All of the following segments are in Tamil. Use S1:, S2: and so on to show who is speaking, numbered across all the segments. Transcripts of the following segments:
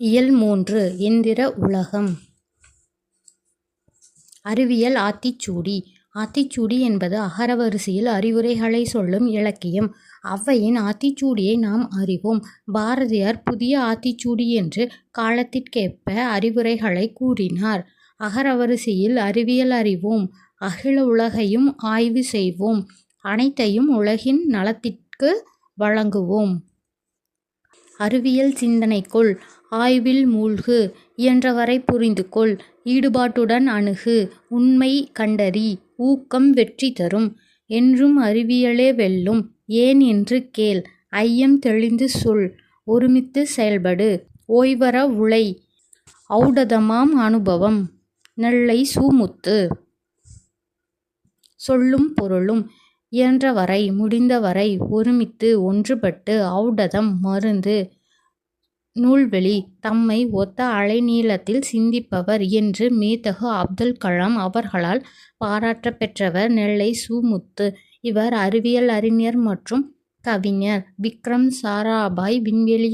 S1: இயல் 3 எந்திர உலகம். அறிவியல் ஆத்திச்சூடி. ஆத்திச்சூடி என்பது அகரவரிசையில் அறிவுரைகளை சொல்லும் இலக்கியம். ஔவையின் ஆத்திச்சூடியை நாம் அறிவோம். பாரதியார் புதிய ஆத்திச்சூடி என்று காலத்திற்கேற்ப அறிவுரைகளை கூறினார். அகரவரிசையில் அறிவியல் அறிவோம், அகில உலகையும் ஆய்வு செய்வோம், அனைத்தையும் உலகின் நலத்திற்கு வழங்குவோம். அறிவியல் சிந்தனைக்குள், ஆய்வில் மூழ்கு, இயன்றவரை புரிந்துகொள், ஈடுபாட்டுடன் அணுகு, உண்மை கண்டறி, ஊக்கம் வெற்றி தரும். என்றும் அறிவியலே வெல்லும், ஏன் என்று கேள், ஐயம் தெளிந்து சொல், ஒருமித்து செயல்படு, ஓய்வற உழை. ஔடதமாம் அனுபவம். நெல்லை சு. முத்து. சொல்லும் பொருளும். இயன்றவரை, முடிந்தவரை, ஒருமித்து, ஒன்றுபட்டு, ஔடதம், மருந்து, நூல்வெளி, தம்மை ஒத்த அலைநீளத்தில் சிந்திப்பவர் என்று மேதகு அப்துல் கலாம் அவர்களால் பாராட்டப் பெற்றவர் நெல்லை சு. முத்து. இவர் அறிவியல் அறிஞர் மற்றும் கவிஞர். விக்ரம் சாராபாய் விண்வெளி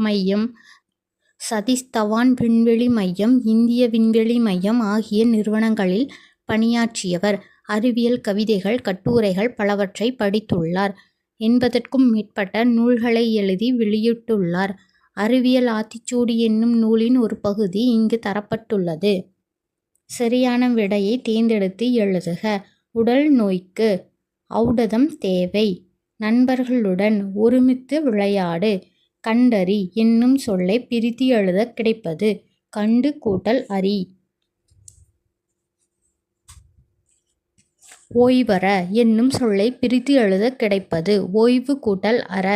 S1: மையம், சதீஷ் தவான் விண்வெளி மையம், இந்திய விண்வெளி மையம் ஆகிய நிறுவனங்களில் பணியாற்றியவர். அறிவியல் கவிதைகள், கட்டுரைகள் பலவற்றை படித்துள்ளார். 80க்கும் மேற்பட்ட நூல்களை எழுதி வெளியிட்டுள்ளார். அறிவியல் ஆத்திச்சூடி என்னும் நூலின் ஒரு பகுதி இங்கு தரப்பட்டுள்ளது. சரியான விடையை தேர்ந்தெடுத்து எழுதுக. உடல் நோய்க்கு ஔடதம் தேவை. நண்பர்களுடன் ஒருமித்து விளையாடு. கண்டறி என்னும் சொல்லை பிரித்து எழுத கிடைப்பது கண்டு கூட்டல் அறி. ஓய்வற என்னும் சொல்லை பிரித்து எழுத கிடைப்பது ஓய்வு கூட்டல் அற.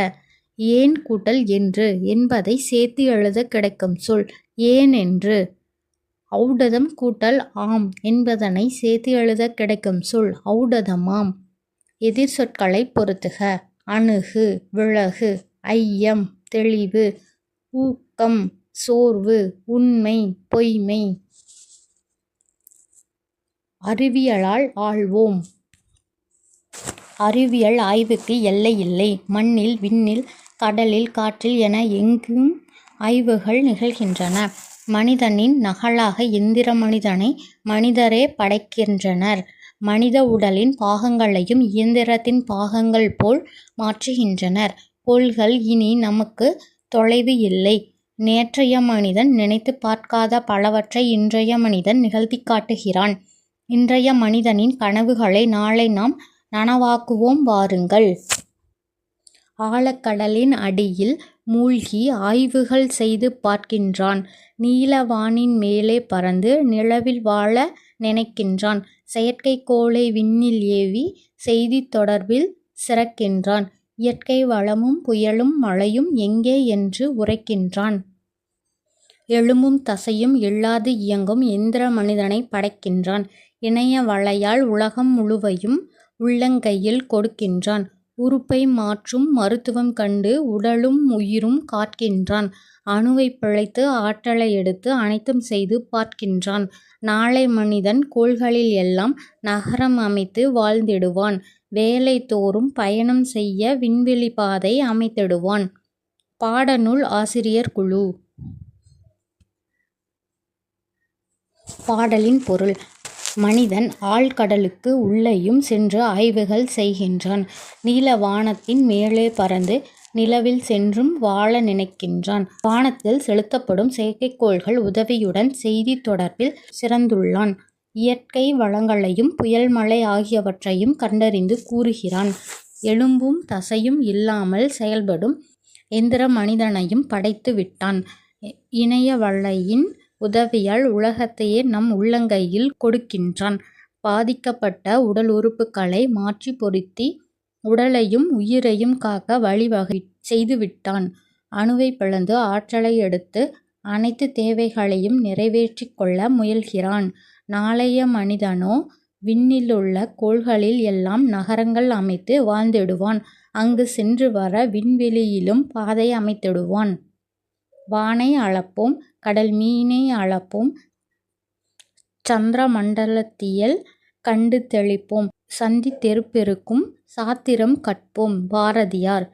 S1: ஏன் கூட்டல் என்று என்பதை சேர்த்து எழுத கிடைக்கும் சொல் ஏனென்று. ஔடதம் கூட்டல் ஆம் என்பதனை சேர்த்து எழுத கிடைக்கும் சொல் ஔடதமாம். எதிர் சொற்களை பொருத்துக. அணுகு, விலகு, ஐயம், தெளிவு, ஊக்கம், சோர்வு, உண்மை, பொய்மை. அறிவியலால் ஆள்வோம். அறிவியல் ஆய்வுக்கு எல்லை இல்லை. மண்ணில், விண்ணில், கடலில், காற்றில் என எங்கும் ஆய்வுகள் நிகழ்கின்றன. மனிதனின் நகலாக எந்திர மனிதனை மனிதரே படைக்கின்றனர். மனித உடலின் பாகங்களையும் இயந்திரத்தின் பாகங்கள் போல் மாற்றுகின்றனர். கோள்கள் இனி நமக்கு தொலைவு இல்லை. நேற்றைய மனிதன் நினைத்து பார்க்காத பலவற்றை இன்றைய மனிதன் நிகழ்த்தி காட்டுகிறான். இன்றைய மனிதனின் கனவுகளை நாளை நாம் நனவாக்குவோம் வாருங்கள். ஆழக்கடலின் அடியில் மூழ்கி ஆய்வுகள் செய்து பார்க்கின்றான். நீலவானின் மேலே பறந்து நிலவில் வாழ நினைக்கின்றான். செயற்கைக்கோளை விண்ணில் ஏவி செய்தி தொடர்பில் சிறக்கின்றான். இயற்கை வளமும் புயலும் மழையும் எங்கே என்று உரைக்கின்றான். எலும்பும் தசையும் இல்லாது இயங்கும் எந்திர மனிதனை படைக்கின்றான். இணைய வலையால் உலகம் முழுவையும் உள்ளங்கையில் கொடுக்கின்றான். உறுப்பை மாற்றும் மருத்துவம் கண்டு உடலும் உயிரும் காக்கின்றான். அணுவை பிழைத்து ஆற்றலை எடுத்து அனைத்தும் செய்து பார்க்கின்றான். நாளை மனிதன் கோள்களில் எல்லாம் நகரம் அமைத்து வாழ்ந்திடுவான். வேலை தோறும் பயணம் செய்ய விண்வெளி பாதை அமைத்திடுவான். பாடநூல் ஆசிரியர் குழு. பாடலின் பொருள். மனிதன் ஆழ்கடலுக்கு உள்ளேயும் சென்று ஆய்வுகள் செய்கின்றான். நீல வானத்தின் மேலே பறந்து நிலவில் சென்றும் வாழ நினைக்கின்றான். வானத்தில் செலுத்தப்படும் செயற்கைக்கோள்கள் உதவியுடன் செய்தி தொடர்பில் சிறந்துள்ளான். இயற்கை வளங்களையும் புயல் மழை ஆகியவற்றையும் கண்டறிந்து கூறுகிறான். எலும்பும் தசையும் இல்லாமல் செயல்படும் எந்திர மனிதனையும் படைத்து விட்டான். இணைய வலையின் உதவியால் உலகத்தையே நம் உள்ளங்கையில் கொடுக்கின்றான். பாதிக்கப்பட்ட உடல் உறுப்புகளை மாற்றி பொருத்தி உடலையும் உயிரையும் காக்க வழிவகை செய்துவிட்டான். அணுவை பிளந்து ஆற்றலை எடுத்து அனைத்து தேவைகளையும் நிறைவேற்றிக் கொள்ள முயல்கிறான். நாளைய மனிதனோ விண்ணிலுள்ள கோள்களில் எல்லாம் நகரங்கள் அமைத்து வாழ்ந்திடுவான். அங்கு சென்று வர விண்வெளியிலும் பாதை அமைத்திடுவான். வானை அளப்போம், கடல் மீனை அளப்போம், சந்திர மண்டலத்தியல் கண்டு தெளிப்போம், சந்தி தெருப்பெருக்கும் சாத்திரம் கற்போம். பாரதியார்.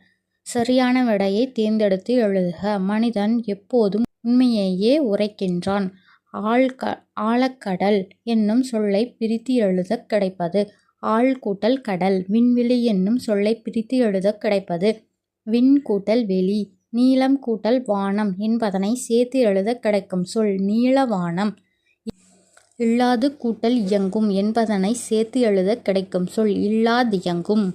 S1: சரியான விடையை தேர்ந்தெடுத்து எழுதுக. மனிதன் எப்போதும் உண்மையையே உரைக்கின்றான். ஆழக்கடல் என்னும் சொல்லைப் பிரித்து எழுதக் கிடைப்பது ஆழ் கூட்டல் கடல். விண்வெளி என்னும் சொல்லைப் பிரித்து எழுதக் கிடைப்பது விண் கூட்டல் வெளி. நீலம் கூட்டல் வானம் என்பதனைச் சேர்த்து எழுதக் கிடைக்கும் சொல் நீலவானம். இல்லாது கூட்டல் இயங்கும் என்பதனைச் சேர்த்து எழுதக் கிடைக்கும் சொல் இல்லாதியங்கும்.